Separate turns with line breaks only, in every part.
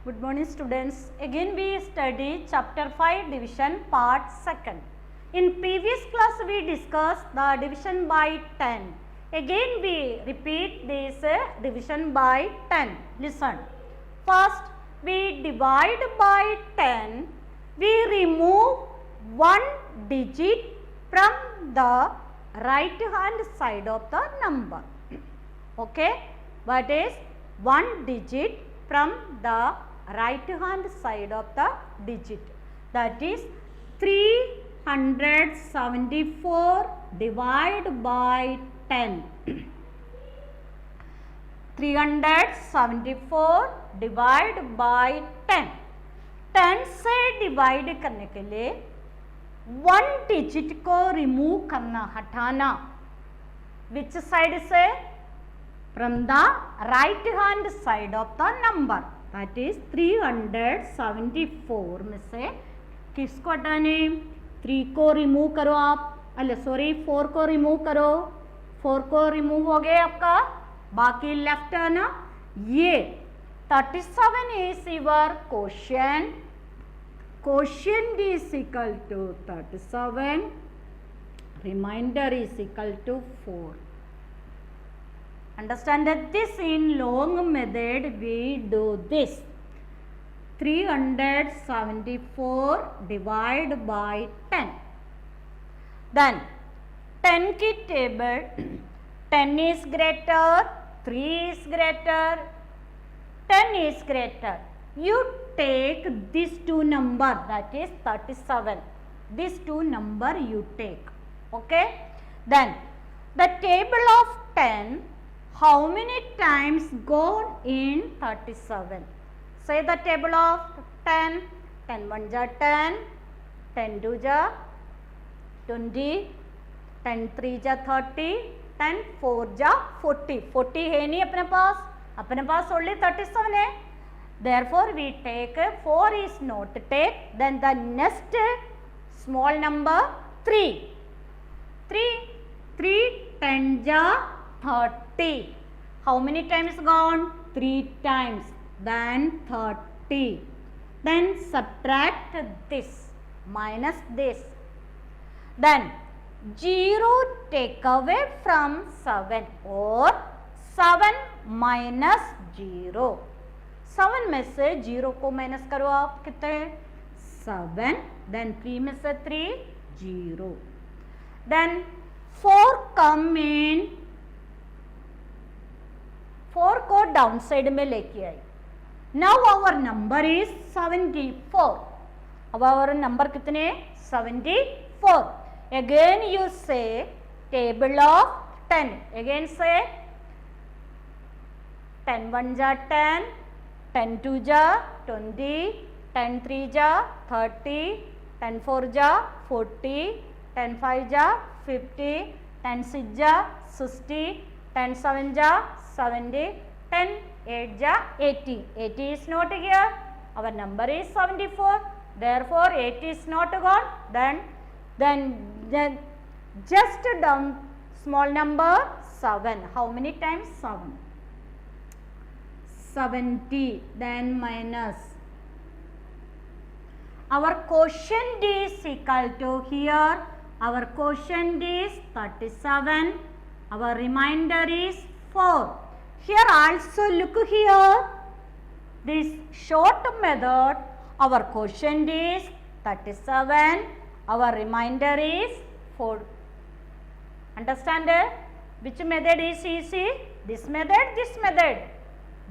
Good morning students. Again we study chapter 5 division part 2nd. In previous class we discussed the division by 10. Again we repeat this division by 10. Listen. First we divide by 10. We remove one digit from the right hand side of the number. Okay. What is one digit from the right hand side of the digit? That is 374 divided by 10. 374 divided by 10. 10 से divide करने के लिए one digit को remove करना, हटाना. Which side से? From the right hand side of the number. That is 374 में से किसको हटाने? 3 को रिमूव करो आप, अरे सॉरी 4 को रिमूव करो. 4 को रिमूव हो गया आपका, बाकी लेफ्ट है ना. ये 37 is your quotient. Quotient is equal to 37. Remainder is equal to 4. Understand that this in long method we do this. 374 divided by 10. Then 10 की table 10 is greater, 3 is greater, 10 is greater. You take these two number, that is 37. These two number you take. Okay. Then the table of 10. How many times gone in 37? Say the table of 10. 10 1 ja 10, 10 2 ja 20, 10 3 ja 30, 10 4 ja 40. 40 है नहीं अपने पास only 37 है. Therefore we take 4 is not take. Then the next small number 3. 3 10 ja 30. How many times gone? 3 times. Then 30. Then subtract this minus this. Then 0 take away from 7 or 7 minus 0. 7 में से 0 को minus करो आप, कितने? 7. Then 3 में से 3 0. Then 4 come in. 4 को down side में लेके आई. Now our number is 74. अब आवर नंबर कितने? 74. Again you say table of 10. Again say 10 1 जा 10, 10 2 जा 20, 10 3 जा 30, 10 4 जा 40, 10 5 जा 50, 10 6 जा 60, 10 7 ja 70, 10 8 ja 80. 80 is not here. Our number is 74. Therefore 8 is not gone. Then just down small number 7. How many times? 7. 70. Then minus. Our quotient is equal to here. Our quotient is 37. Our remainder is 4. Here also look here. This short method, our quotient is 37. Our remainder is 4. Understand? Which method is easy? This method, this method.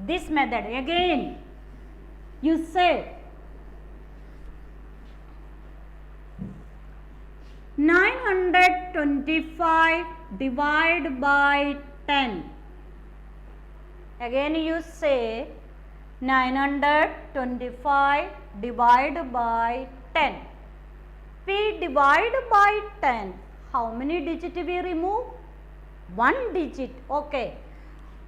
This method. Again, you say 925 divided by 10. Again you say 925 divided by 10. We divide by 10. How many digit we remove? One digit. Okay.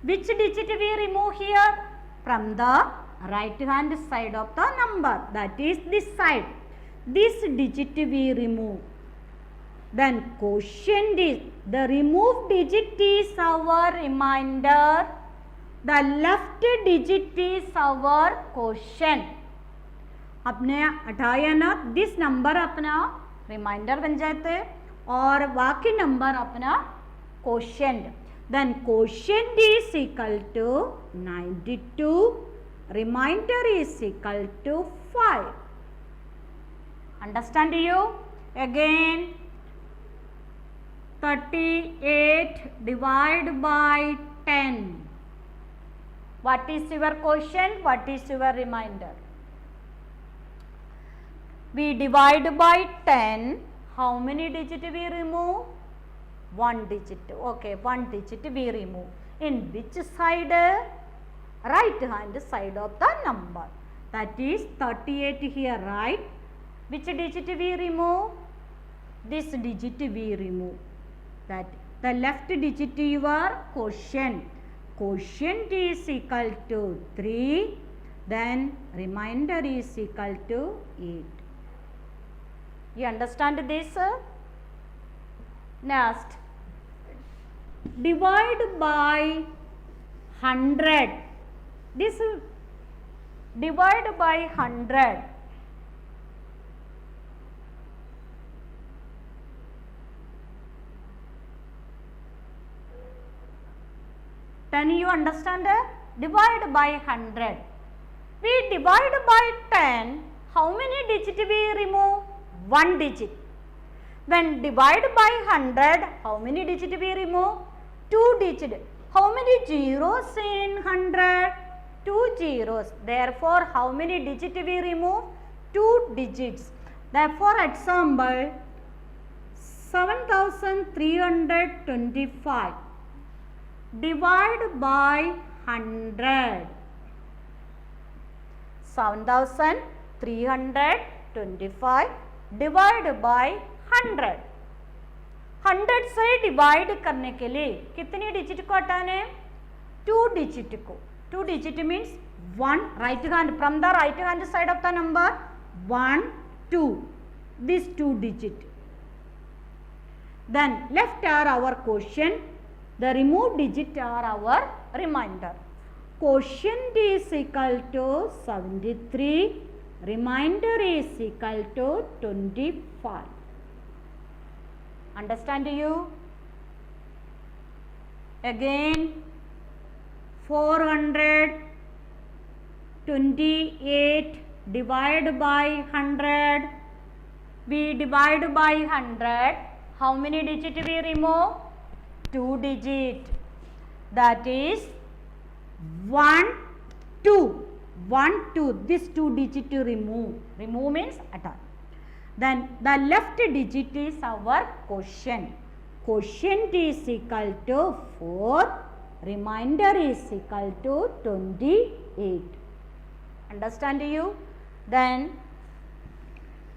Which digit we remove here? From the right hand side of the number. That is this side. This digit we remove. Then quotient is, the removed digit is our remainder. The left digit is our quotient. अपने हटाया ना, this number अपना reminder बन जाते और बाकी number अपना quotient. Then quotient is equal to 92, remainder is equal to 5. Understand you? Again 38 divide by 10. What is your quotient? What is your remainder? We divide by 10. How many digit we remove? 1 digit. Okay, 1 digit we remove. In which side? Right hand side of the number. That is 38 here, right? Which digit we remove? This digit we remove. That the left digit your quotient. Quotient is equal to 3. Then remainder is equal to 8. You understand this? Next, divide by 100. This divide by 100. Then you understand? Divide by 100. We divide by 10. How many digit we remove? 1 digit. When divide by 100, how many digit we remove? 2 digit. How many zeros in 100? 2 zeros. Therefore, how many digit we remove? 2 digits. Therefore, example 7325. Divide by 100. 7325 divide by 100. 100 से divide करने के लिए कितनी digit को हटाने? 2 digit को. 2 digit means 1 right hand from the right hand side of the number 1 2 this 2 digit. Then left are our quotient. The removed digit are our remainder. Quotient is equal to 73. Remainder is equal to 25. Understand you? Again 428 divide by 100. We divide by 100. How many digit we remove? 2 digit. That is 1 2. 1 2. This 2 digit to remove. Remove means attack. Then the left digit is our quotient. Quotient is equal to 4. Remainder is equal to 28. Understand you? Then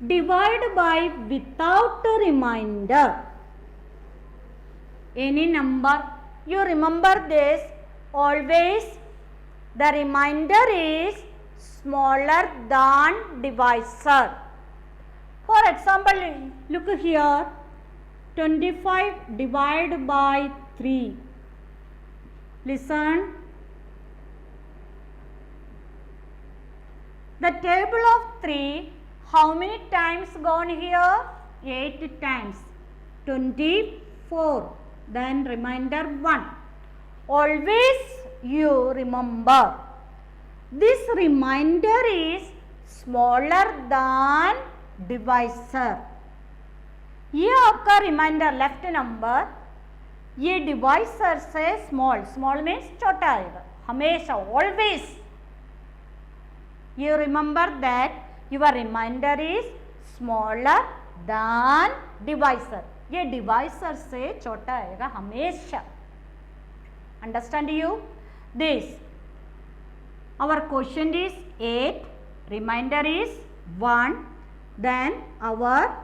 divide by without remainder. Any number, you remember this, always the remainder is smaller than divisor. For example, look here, 25 divided by 3. Listen. The table of 3, how many times gone here? 8 times. 24. Then remainder 1. Always you remember, this remainder is smaller than divisor. ये आपका reminder left number, ये divisor से small, small means छोटा आएगा हमेशा, always. You remember that your remainder is smaller than divisor. ये divisor से छोटा आएगा हमेशा. Understand you? This our quotient is 8, remainder is 1, then our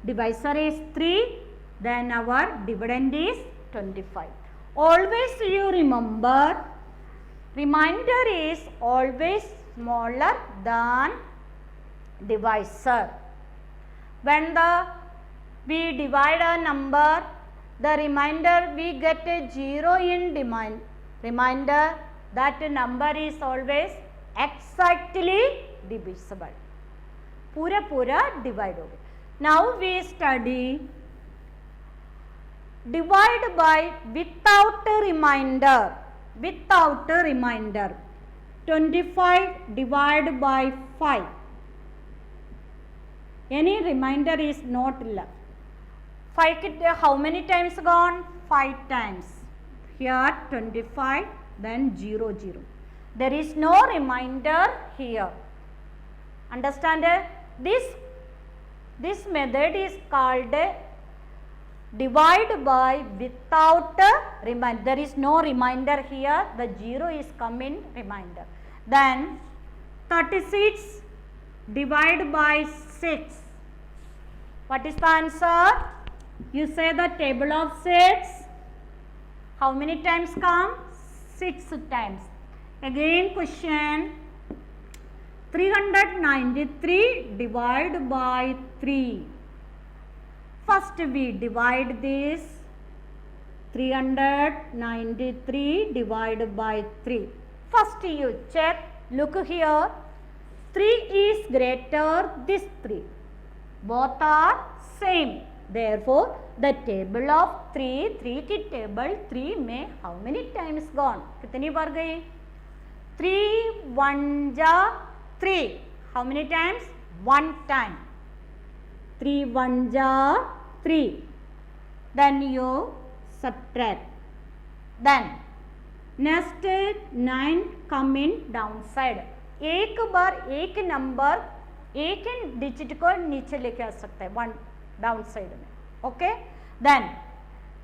divisor is 3, then our dividend is 25. Always you remember, remainder is always smaller than divisor. When we divide a number, the remainder we get a 0 in remainder, that number is always exactly divisible. पूरा पूरा divide हो गया. Now we study divide by without a remainder. Without a remainder. 25 divided by 5. Any remainder is not left. 5 how many times gone? 5 times. Here 25, then 0, 0. There is no remainder here. Understand? This method is called divide by without remainder. There is no remainder here. The 0 is coming remainder. Then 36 divided by 6. What is the answer? You say the table of 6. How many times come? 6 times. Again question. 393 divided by 3. First we divide this. 393 divided by 3. First you check. Look here. 3 is greater this 3. Both are same. Therefore, the table of 3 की table 3 में how many times gone? कितनी बार गई? 3 1 जा 3. How many times? 1 time. 3 1 ja 3. Then you subtract. Then next 9 coming downside. एक बार एक number एक digit को नीचे लेके आ सकता है 1 downside में. Okay. Then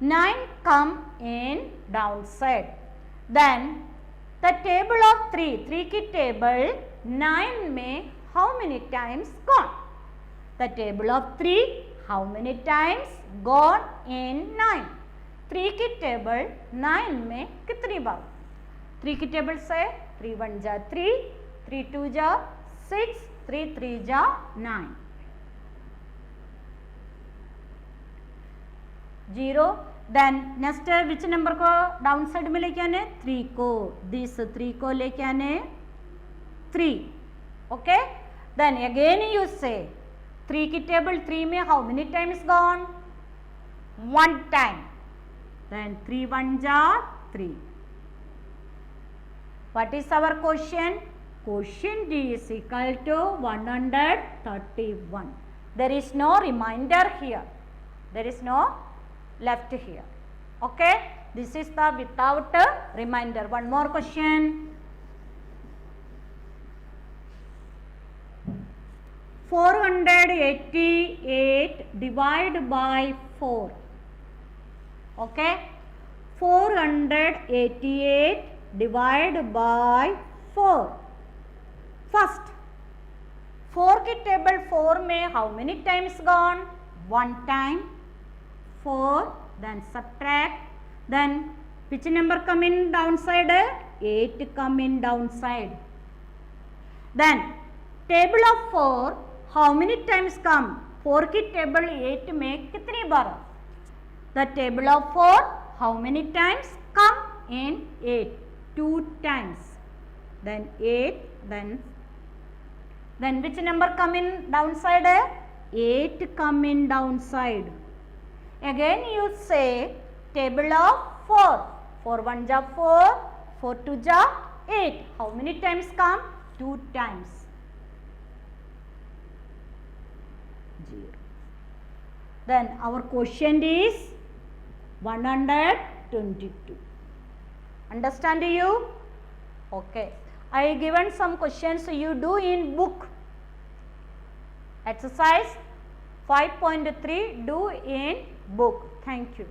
9 come in downside. Then the table of 3 की table 9 में how many times gone? The table of 3 how many times gone in 9? 3 की table 9 में कितनी बार? 3 की table से 3 1 जा 3, 3 2 जा 6, 3 3 जा 9. 0. Then next which number को डाउन साइड में लेके आने? 3 को. This 3 को लेके आने 3. Okay. Then again you say 3 की table 3 में how many times gone? 1 time. Then 3 1 ja 3. What is our question? Question D is equal to 131. There is no remainder here. There is no left here. Okay. This is the without remainder. One more question. 488 divided by 4. Okay. 488 divided by 4. First 4 की table 4 में how many times gone? 1 time. 4. Then subtract. Then which number come in downside? 8 come in downside. Then table of 4 how many times come? 4 की table 8 में कितनी बार? The table of 4 how many times come in 8? 2 times. Then 8. Then which number come in downside? 8 come in downside. Again you say table of 4. 4 1 ja 4, 4 2 ja 8. How many times come? 2 times. 0. Then our question is 122. Understand you? Okay. I given some questions you do in book. Exercise 5.3 do in book. Thank you.